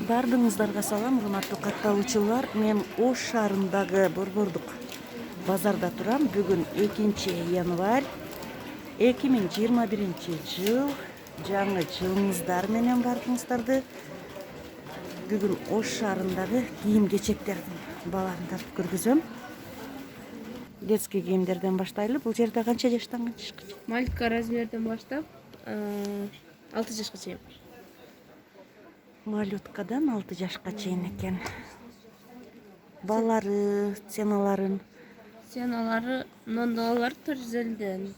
Бардыңыздарга салам, урматтуу катталуучулар. Мен Ош шаарындагы Борбордук базарда турам. Бүгүн 2 январь 2021 жыл. Жаңы жылыңыздар менен бардыңыздарды. Бүгүн Ош шаарындагы кийим-кечектердин баарын тартып көргөзөм. Детский кийимдерден баштайлы. Бул жерде канча жаштан канча жашка? Мальчика размерден баштап 6 жашка чейин. Малюткадан 6 жашка чейин экен. Балары, ценаларын. Ценалары нондолар 450ден.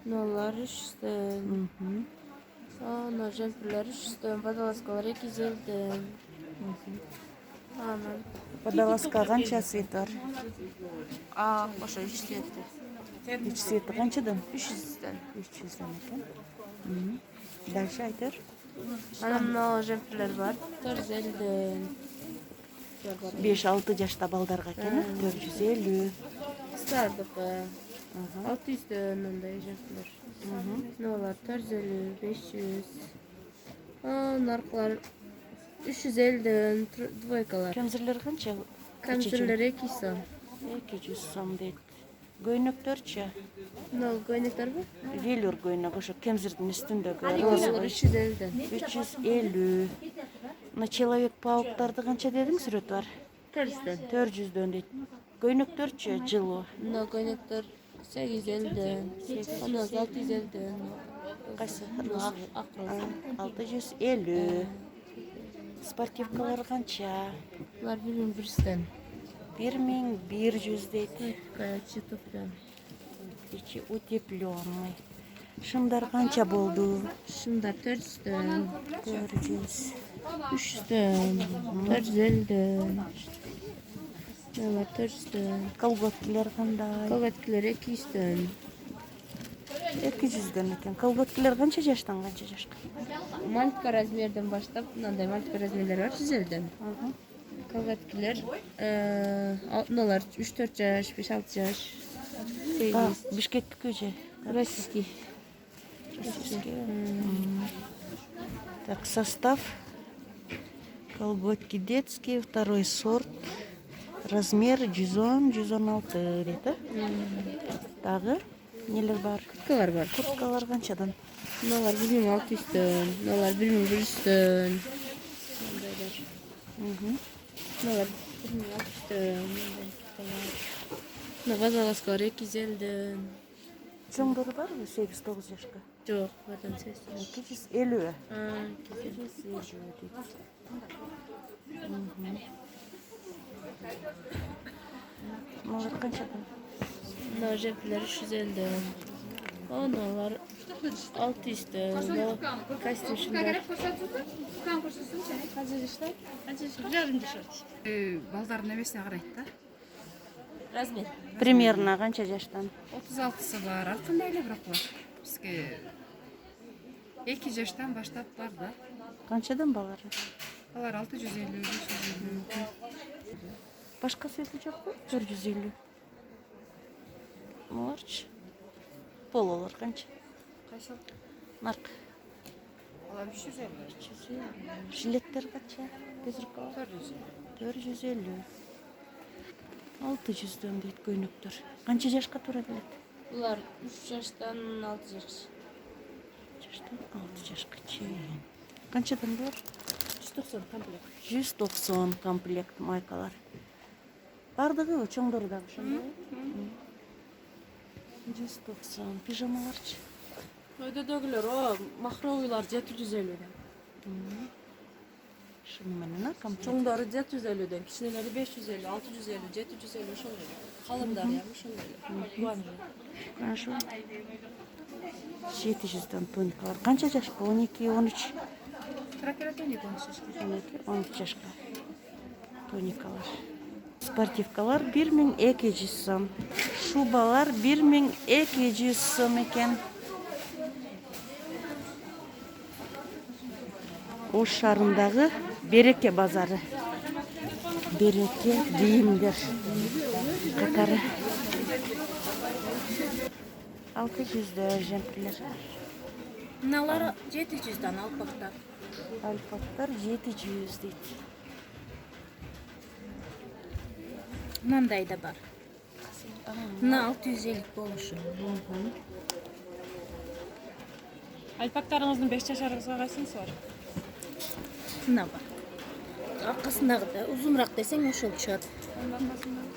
Ноллар 300ден. Ана жемпирлер 300ден, водолазкалар 250ден. Анан Водолазка канча цвет бар? ошо 3 цветти. 3 цвети канчадан? 300ден. 300ден экен. Дальше айтыр. Анан мына жемпирлер бар 450ден. 5-6 жашта балдарга экен, 450. Стардыкы 600ден мындай жемпирлер. Нолар 450, 500. Наркылар 350ден, двойкалар. Кемзирлер канча? Камзирлер 200 сом. 200 сом дейт. Көйнөктөрчү? Мына көйнөктөрбү? Велюр көйнөк, ошо кемзирдин үстүндөгү. Розалар 350ден. 350. Мына человек-пауктарды канча дедиң, сүрөтү бар? 400ден. 400дөн дейт. Көйнөктөрчү жылуу? Мына көйнөктөр 850ден, анан 650ден. Кайсы? Ак роза. 650. Спортивкалар канча? Булар 1100ден. 1100 дейт. Каячы туфля. Ичи утепленный. Шымдар канча болду? Шымдар 400ден, 400. 300ден, 450ден. Мына 400ден. Колготкилер кандай? Колготкилер 200ден. 200дөн экен. Колготкилер канча жаштан канча жашка? Мальчика размерден баштап, мындай мальчика размерлер бар 150ден. Колготкилер мыналар 3-4 жаш, 5-6 жаш. Бишкектики же? Российский. Так, состав. Колготки детские, второй сорт. Размер 110-116 дейт, да? Дагы нелер бар? Курткалар бар. Курткалар канчадан? Мыналар 1600ден, мыналар 1100ден. Мындайлар. Мыналар 1600ден. Мына водолазкалар 250ден. Чоңдору барбы 8-9 жашка? Жок, бадан сес. 250. 250. Мыналар канчадан? Мына жемпирлер 350ден. Аналар 600ден. Костюм шындар. Канча жашта? Жарым жашар. Балдардын эмесине карайт да. Размер. Примерно канча жаштан? 36-сы бар, ар кандай эле бирок бар. Бизге 2 жаштан баштап бар да. Канчадан балары? Алар 650, 550. Башка свети жокпу? 450. Морч. Пололор канча? Кайсы? Марк. Алар 350. Жилеттер канча? Безрукалар? 450. 600дөн дейт көйнөктөр. Канча жашка туура келет? Булар 3 жаштан 6 жаш. Жаштан 6 жашка чейин. Канчадан булар? 190 комплект. 190 комплект майкалар. Бардыгы чоңдору дагы ошондой. 190 пижамаларчы. Өйдөдөгүлөр, махровыйлар 750ден. Шуну менен комплект. Чоңдары 750ден, кичинелери 550, 650, 750 ошондой. Калымдары ошондой. Хорошо. 700дөн туникалар. Канча жашка? 12, 13. Тракератоник 12 жашка. Туникалар. Спортивкалар 1200 сом. Шубалар 1200 сом экен. Ош шаарындагы Береке базары. Береке кийимдер катары. 600дө жемпирлер. Мыналар 700дан алпактар. Alpaklar 700 deydi. Mınday da var. Mına 650 boluşu. Alpaklarınızın 5 yaş arasına kaysınız var? Mına var. Arkasındağı da uzunrak desen oşol düşüyor.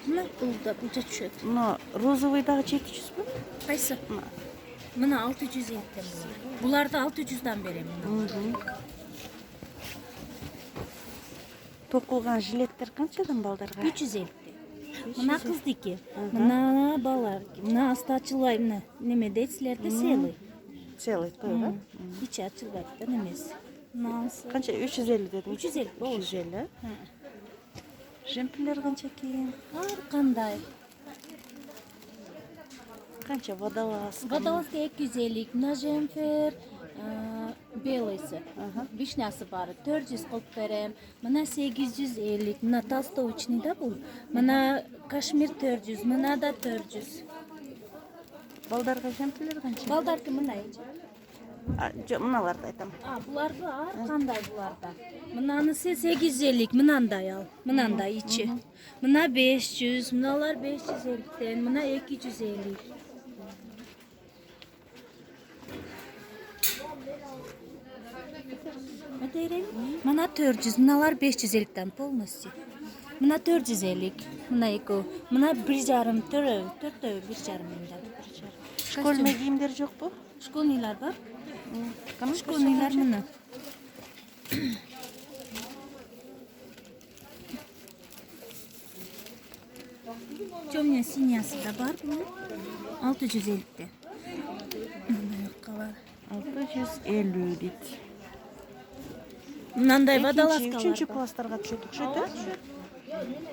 Mına bulda buca düşüyor. Mına rozovaydağı 700 mü? Kaysı? Mına 650'den bular. Bular da 600'dan vereyim. Tokulgan jiletler kançadan baldarga? 350. Mına kızdaki. Mına balar. Mına aslı açılay. Neme deysilerde seli. Целый toyga. İçi açılay da nemesi. Nasıl? Kança 350 dedim. 350 boş. 350. Jempiller kança keyin? Har kanday. Kança водолаз? Водолазка 250, мына жемпер белыйсы. Вишнясы бары 400 кылып берем. Мына 850, мына толстовочный да бул. Мына кашмир 400, мына да 400. Балдарга жempiller канça? Балдаркы мына эче. Мыналарды айтам. Булар бар, кандай буларда. Мынанысы 850, мынандай ал. Мынандай ичи. Мына 500, мыналар 550-тен, мына 250. Öderim. Mına 400, mınalar 550'den polностью. Mına 450, mına eko, mına 1,5, 4 1,5 mingden. Школьный кийимдер жок бу? Школьныйлар бар. Кана Школьныйлар мына. Темная синясы да бар bunun. 650'de. Mınday yoqqalar. 650 deydi. Mınday Экинчи, водолазкалар. үчүнчү класстарга түшөт окшойт э?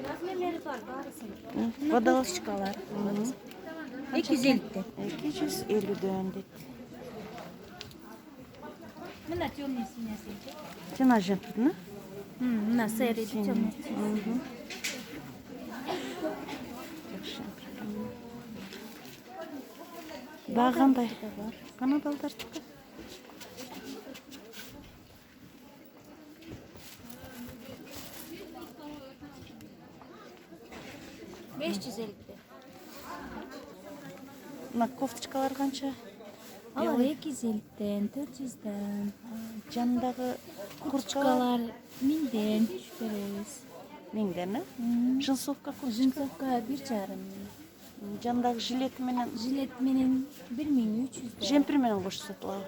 Размерлери бар, барысының. Водолаз Водолазкалар. 250'de. 250 дейт. Мына темный синясы. Жана жемпирни? Мына сері темный. Багандай. Кана балдардыкы? Мына кофточкалар канча? Алар 250'den, 400'den. Жанындагы Куртчкалар 1000'den беребиz. 1000ден, э? Джинсовка кофточка. Жинсовка 1,5. Жанындагы жилет менен Жилет менен 1300'den. жемпир менен кош сатылабы?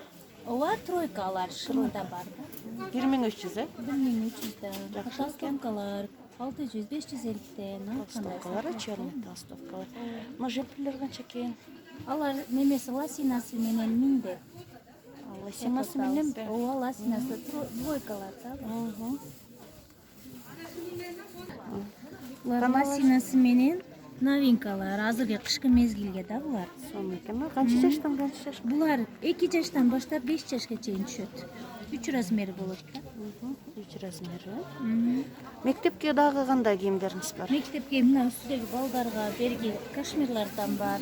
Ова тройкалар шынында бар да. 1300, э? 1300'den. Толстовкалар 600-550'den. Толстовкалар, черный толстовкалар. Мына жемпирлер канча экен? Алар немеси ласинасы менен 1000'de. Лосинасы мененби? Ова ласинасы двойкалар да. Булар ласинасы менен новинкалар. Азыркы кышкы мезгилге да булар. Сонун экен, а? Канча жаштан канча жашка? Булар 2 жаштан баштап 5 жашка чейин түшөт. 3 размери болот да. 3 размери. Мектепке дагы кандай кийимдериңиз бар? Мектепке мына үстүдөгү балдарга берги кашмирлардан бар.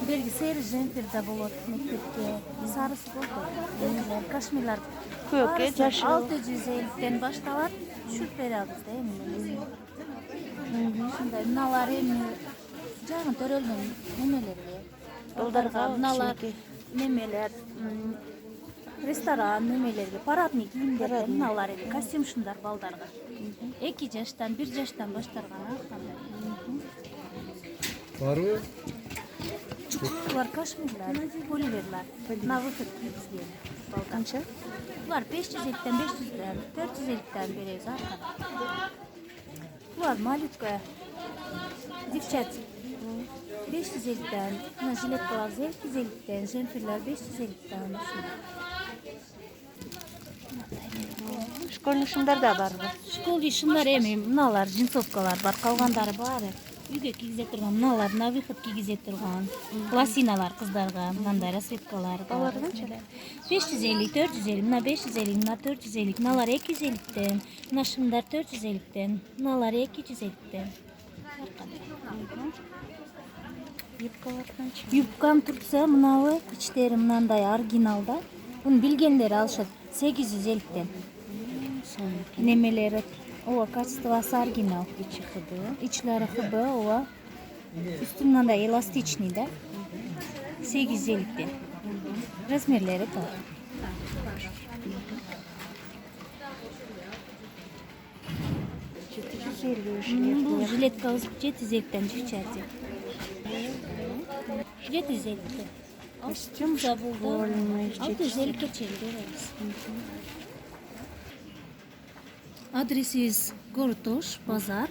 Берги сери жемпир да болот мектепке. Сарысы болот. Бергилер кашмирлар Көк, жашыл. 650'den башталат. Түшүрүп бере алабыз да эми. Ушундай мыналар эми жаңы төрөлгөн немелерге. Балдарга мыналар немелер ресторан немелерге парадный кийимдер мыналар эми костюмшундар балдарга. 2 жаштан 1 жаштан баштарган аркандай. Барбы? Булар кашмирлар, поливерлар. На выход кийгизген балдар. Канча? Булар 550'den 500'den 450'den беребиз аркада. Булар малютка. Девчат 550'den, мына жилеткалар 250'den, жемпирлер 550'den ушундай. Школьный шымдар да барбы? Школдой шымдар эми мыналар джинсовкалар бар, калгандары баары. Үйгө кийгизе турган, мыналар на выход кийгизе турган. Лосиналар кыздарга, мындай расцветкалар. Алар канча? 550, 450, мына 550, мына 450, мыналар 250'den, мына шымдар 450'den, мыналар 250'den. Юбкалар канча? Юбкам турса, мынабы ичтери мынандай оригиналда. Буну билгендер алышат 850'den. Nemeleri ova качествосы оригинал içi hıbı. İçleri hıbı ova. Üstünden de elastiçni de. 850'den. Razmerleri var. Bu jiletka 750'den çıkacak. 750'den. Костюм Забылды. школьный. 650'ge çeldi. Adresimiz Gortoş, Bazar.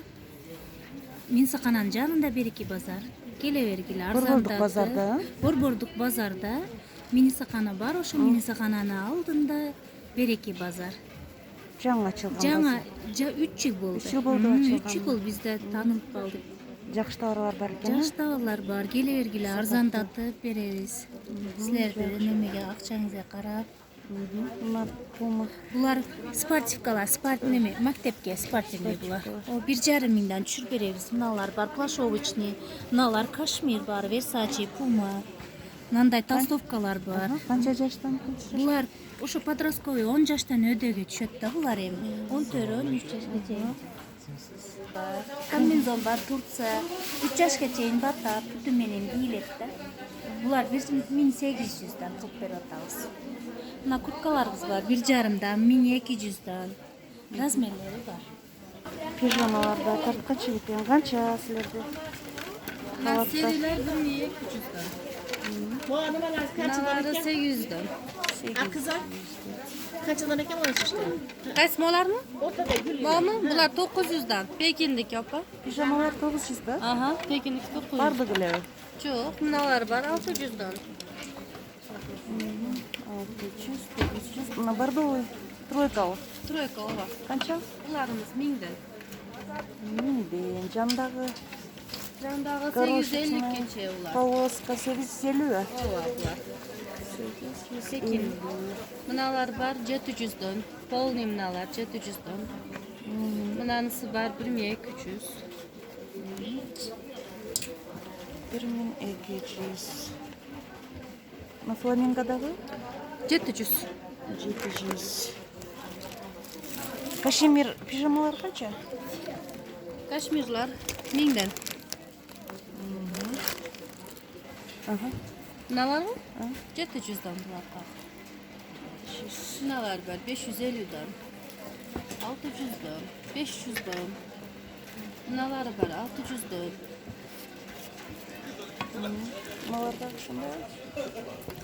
Minsaqananın janında bereki bazar. Kelevergili Borborduk bazarda. Borborduk bazarda. Minisaqana бар, ошо Minisaqananын алдында береки базар. Жаңы açılған. Жаңа 3 жыл болду. 3 жыл болду ачылган. 3 жыл болду bizde tanылып калдык. Жакшы товарлар бар экен. Жаш товарлар бар, келе арзандатып беребиз. Силерде немеге акчаңызга карап. Bunlar puma. Булар спортивкалар, неме, мектепке спортивный булар. О 1,5 миңден түшүрүп беребиз. Мыналар бар, плашовочный, мыналар кашмир бар, Versace, Puma. Мындай толстовкалар бар. Канча жаштан? Булар ошо подростковый 10 жаштан өйдөгө түшөт да булар эми. 14-13 жашка чейин. Комбинзон бар, Турция. 3 жашка чейин батат, бүтүн менен кийилет да. Булар 1800'dan кылып берип атабыз. Мына курткаларыбыз бар, 1,5'dan, 1200'dan. Размерлери бар. Pijamalarda tartkaçı eкен. Kança sizlerde? Seriler 1200'dan. Bunları 800'dan. Kızlar kaçadan ekan işte. Qaysi molarmi? Bormi? Bular 900'dan. Pekindik opa. Pijamalar 900 da. Aha, Pekindik 900. Bardıgılar. Yo'q, bunalar бар 600'dan. 600, 900. Buna bardovый. Тройкалы. Тройка ова. Kança? Bularimiz 1000'dan. Жандағы Жандағы горошечный 850-кече ular. полоска 850. Ова bular. Pekin. Bunalar бар 700'dan. Полный bunalar 700'dan. Bunanысы бар 1200. 1200. На фламингодағы 700. 700. Кашемир пижамалар қанша? Кашмирлар 1000'dan. Ага. Bunalarmi? 700'dan bular. Bunalar бар 550'dan. 600'dan. 500'dan. Bunalar бар 600'dan. Мыналардағы шундай.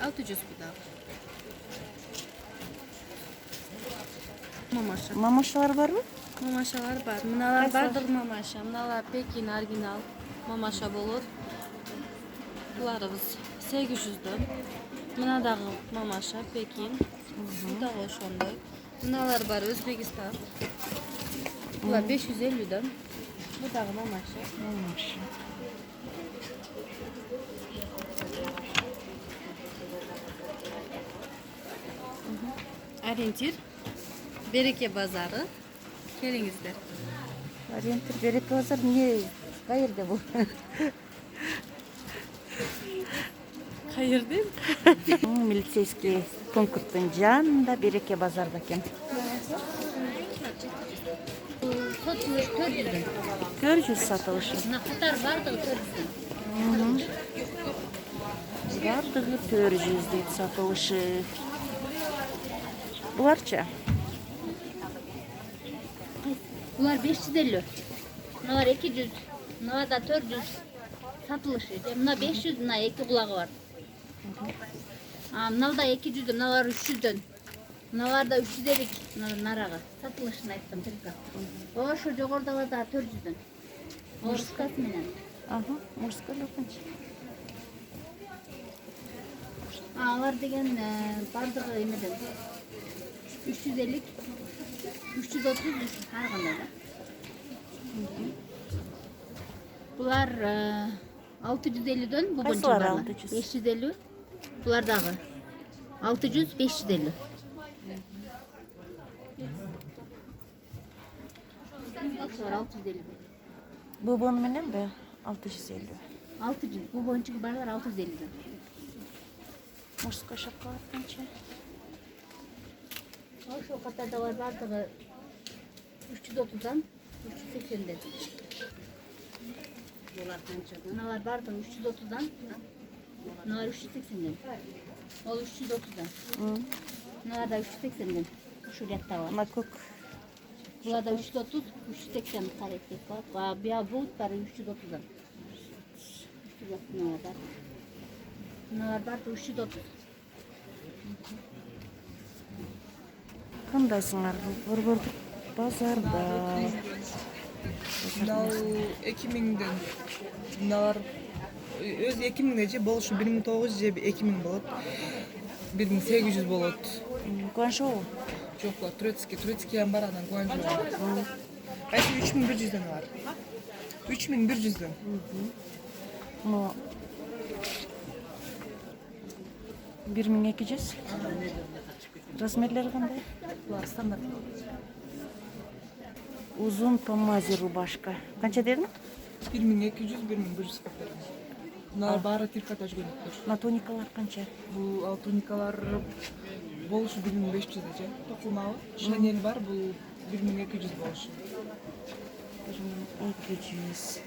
600 budak. Mamaşa. Мамашалар бар ма? Mamaşalar бар. Mınalar bardır mamaşa. Mınalar Pekin original mamaşa bolur. Bularımız 800'dan. Mınadağı mamaşa Pekin. Bu da oşonday. Mınalar бар Özbekistan. Bular 550'dan. Bu da mamaşa. Мамаша. Ориентир. Береке базары. Келиңиздер. Ориентир береке базар не кайерде бул? Кайерден? Милицейский пункттун жанында береке базарда экен. Satılış 400'den. 400 сатылышы. Мына катар бардыгы 400'den. Бардыгы 400 дейт сатылышы. Буларча? Bunlar 550. Bunlar 200. Bunlar da 400. Satılışı. Bunlar 500. Bunlar 2 kulağı var. Bunlar da 200. Bunlar 300'den. Bunlar da 350. Bunlar narağı. Satılışını ayттım. O şu joğordalar da 400'den. O ruskası menen. Ага, мужская канча? Алар деген бардығы емеден. 350. 330 har qanday da. Bular 650'den bu Qaysi buncha var barlar. 600? 550. Bular dağı. 600 550. Var 650. Bu bunu menen mi? 650. 600. Bu bonçuk barlar 650'den. Мужская шапка канча? Şu katarda var bardığı 330'dan 380'den. Mınalar bardı 330'dan. Mınalar 380'den. O 330'dan. Mınalar da 380'den. Şu yatta var. Ama kök. Burada 330, 380 tarihte var. Bir buğut var 330'dan. 330 mınalar. Mınalar bardı 330. Kandayсыңар? Борбор базарда. Мынау 2000'den. Мыналар өз 2000 же болушу 1900 же 2000 болот. 1800 болот. Гуанчжоу. Жок, турецкий ям бар, анан Гуанчжоу. Кайсы 3100'den бар. 3100'den. Мо 1200. Размерлери кандай? Булар стандарт. Uzun pamazi rubашка. Канча дедиң? 1200, 1100 берем. Мыналар баары трикотаж көйнөктөр. На тоникалар канча? Бул ал туникалар болушу 1500 же. Токулмабы. Шанель бар, бул 1200 болушу. 1200.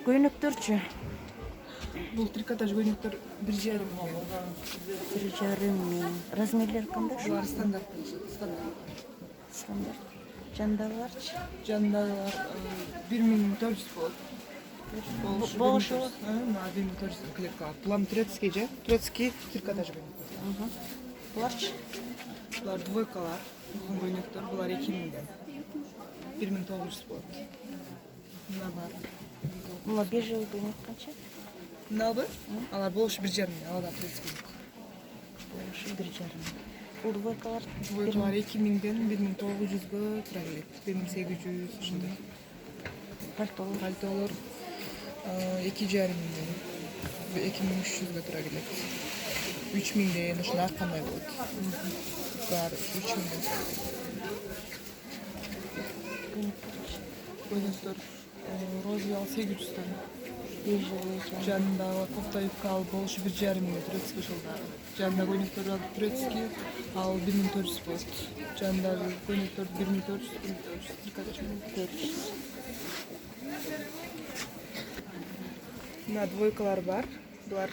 Көйнөктөрчү? Бул трикотаж көйнөктөр 1,5 мың. 1,5 миң. Размерлери кандай? Булар стандарт болушат, стандарт. Стандарт. Жандагыларчы? Жандагылар 1400 болот. Болушу? 1400 клетка. План турецкий же. Турецкий трикотаж көйнөктөр. Буларчы? Булар двойкалар, көйнөктөр. Булар 2000'den. 1900 болот. Мына бар. Мына бежевый көйнөк канча? Мынабы? Алар болушу 1,5 мың. Алар да турецкий. Болушу 1,5 миң. Бул двойкалар? Двойкалар 2000'den 1900'гө тура келет. 1800 ушундай. Пальтолор? Пальтолор 2,5 миңден 2300'гө тура келет. 3000'ден ушундай ар кандай болот. Булар 3000'ден. Көйнөктөр розовый 800'ден. Бежевый. Жанында кофта юбка ал болушу 1,5 миңге турецкий ушулдары. Жанында көйнөктөр ал турецкий ал 1400 болот. Жанында көйнөктөр 1400 трикотаж. 400. Мына двойкалар бар. Булар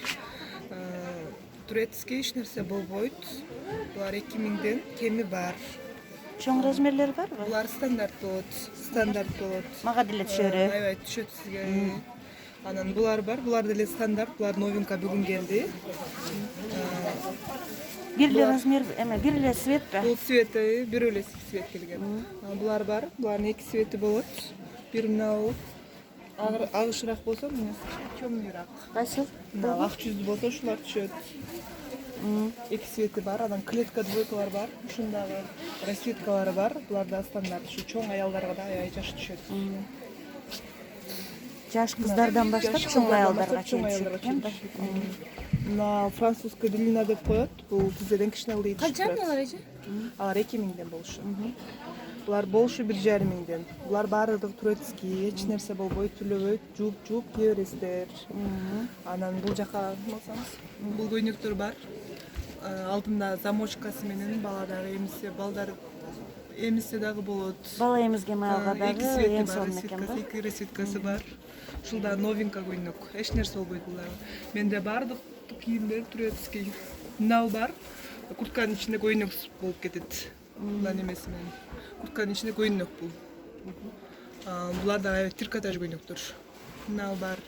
турецкий эч нерсе болбойт. Булар 2000'den кеми бар. Чоң размерлери барбы? Булар стандарт болот. Стандарт болот. Мага деле түшөрү. Аябай түшөт сизге. Анан булар бар. Булар деле стандарт. Булар новинка бүгүн келди. Бир эле размер, эме бир эле цветпи? Бул цвети бир эле цвет келген. Булар бар. Булардын эки цвети болот. Бир мынау агышыраак болсо, мына чөмүрөөк. Кайсы? Мына ак жүздүү болсо ушулар түшөт. Эки цвети бар. Анан клетка двойкалар бар. Ушундагы расцветкалары бар. Булар да стандарт. Ушу чоң аялдарга да аябай жакшы түшөт. Жаш кыздардан баштап чоң аялдарга чейин аялдарга түшөт экен да. На французский длина деп коет. Бул тизеден кичине Kaça mınalar ece? Алар 2000'den болушу. Булар болушу 1,5 миңден. Булар баардыгы турецкий, эч нерсе болбойт, түлөбөйт, жууп кие бересиздер. Анан бул жака болсоңуз, бул көйнөктөр бар. Алдында замочкасы менен бала дагы эмисе, балдар эмисе дагы болот. Бала эмизге майга Эки дагы цвети эң бар, сонун экен да. эки расцветкасы бар. Ушул да новинка көйнөк. Эч нерсе болбойт булар. Менде баардык кийимдер турецкий. Мынау бар. Куртканын ичинде көйнөк болуп кетет. Мындан эмеси менен. Куртканын ичинде көйнөк бул. Булар да трикотаж көйнөктөр. Мынау бар.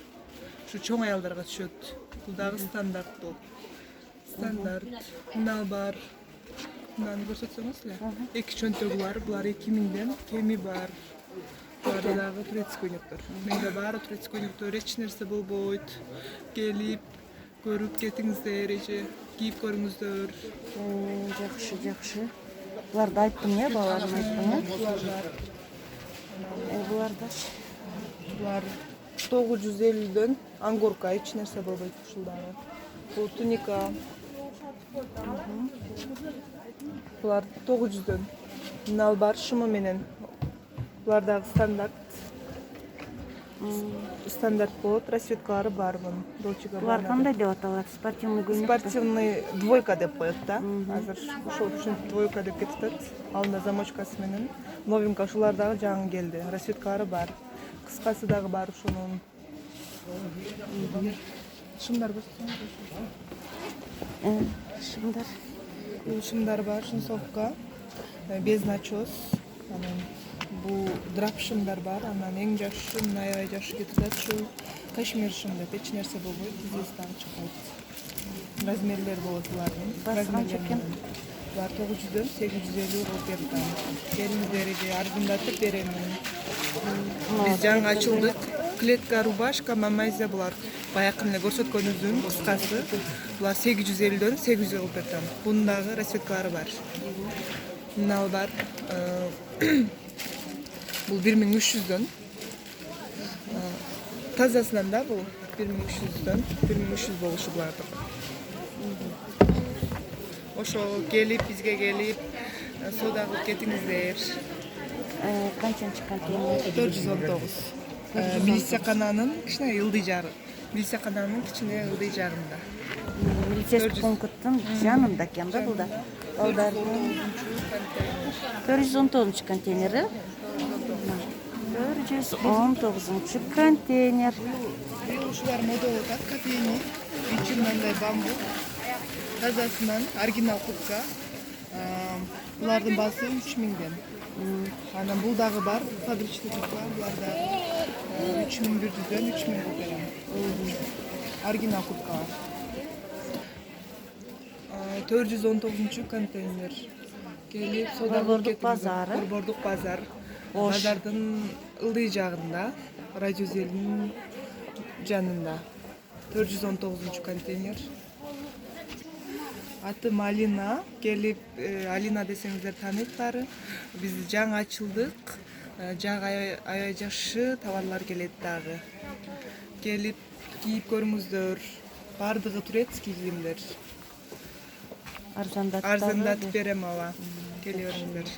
Ушу чоң аялдарга түшөт. Бул дагы стандарт болот. Стандарт. Мынау бар. Мынаны көрсөтсөңүз эле. Эки чөнтөгү бар. Булар 2000'den кеми бар. Булар дагы турецкий көйнөктөр. Менде баары турецкий көйнөктөр, эч нерсе болбойт. Келип, көрүп кетиңиздер, эже кийип көрүңүздөр. Жакшы. Буларды айттым э, балаларым айттым э. Булардачы? Булар 950'den ангорка, эч нерсе болбойт ушулдары. Бул туника. Булар 900'den. Мынал бар шымы менен. Булар дагы стандарт. стандарт болот, расцветкалары бар мунун. Dolce Булар Gabbana. кандай деп аталат? Спортивный көйнөк. Спортивный двойка деп коет да. Азыр ошол үчүн двойка деп кетишет. Алдында замочкасы менен. Новинка ушулар дагы жаңы келди. Расцветкалары бар. Кыскасы дагы бар ушунун. Шымдар көрсөтсөң. Шымдар. Шымдар бар, шынсовка. Без начос. Анан бул драп шымдар бар. Анан эң жакшы шым, аябай жакшы кетет ушул кашмир шым деп эч нерсе болбойт. Тизеси дагы чыкпайт. Размерлер болот булардын. Басы канча экен? Бар 900дөн 850 болуп берди. Келиңиздерге арзандатып беремин. Биз жаңы ачылдык. Клетка рубашка, мамайза булар. Баякы эле көрсөткөнүбүздүн кыскасы. Булар 850дөн 800 болуп берди. Бунун дагы расцветкалары бар. Мына бар. Бул 1300дөн. Тазасынан да бул 1300дөн 1300 болушу буларды. Ошо келип, бизге келип, соода кылып кетиңиздер. Канчанчы контейнер? 419. Милиция-кананын кичине ылдый жагы. Милиция-кананын кичине ылдый жагында. Милицейский пункттун жанында экен да бул да. Балдардын 419 контейнери. 419 контейнер. Ушулар мода болуп атат, кофейни, ичи мындай бамбук. Тазасынан оригинал куртка. Булардын баасы 3000ден. Анан бул дагы бар, фабричный куртка, булар дагы 3100дөн 3000 болуп берем. Оригинал куртка. 419 контейнер. Келип соода Борбордук базары. Борбордук базар. Базардын ылдый жагында, радиозелдин жанында. 419 контейнер. Атым Алина. Келип Алина десеңиздер тааныйт баары. Биз жаңы ачылдык. Жагы аябай жакшы товарлар келет дагы. Келип кийип көрүңүздөр. Бардыгы турецкий кийимдер. Арзандатып Арзандатып берем ала. Келе бериңиздер.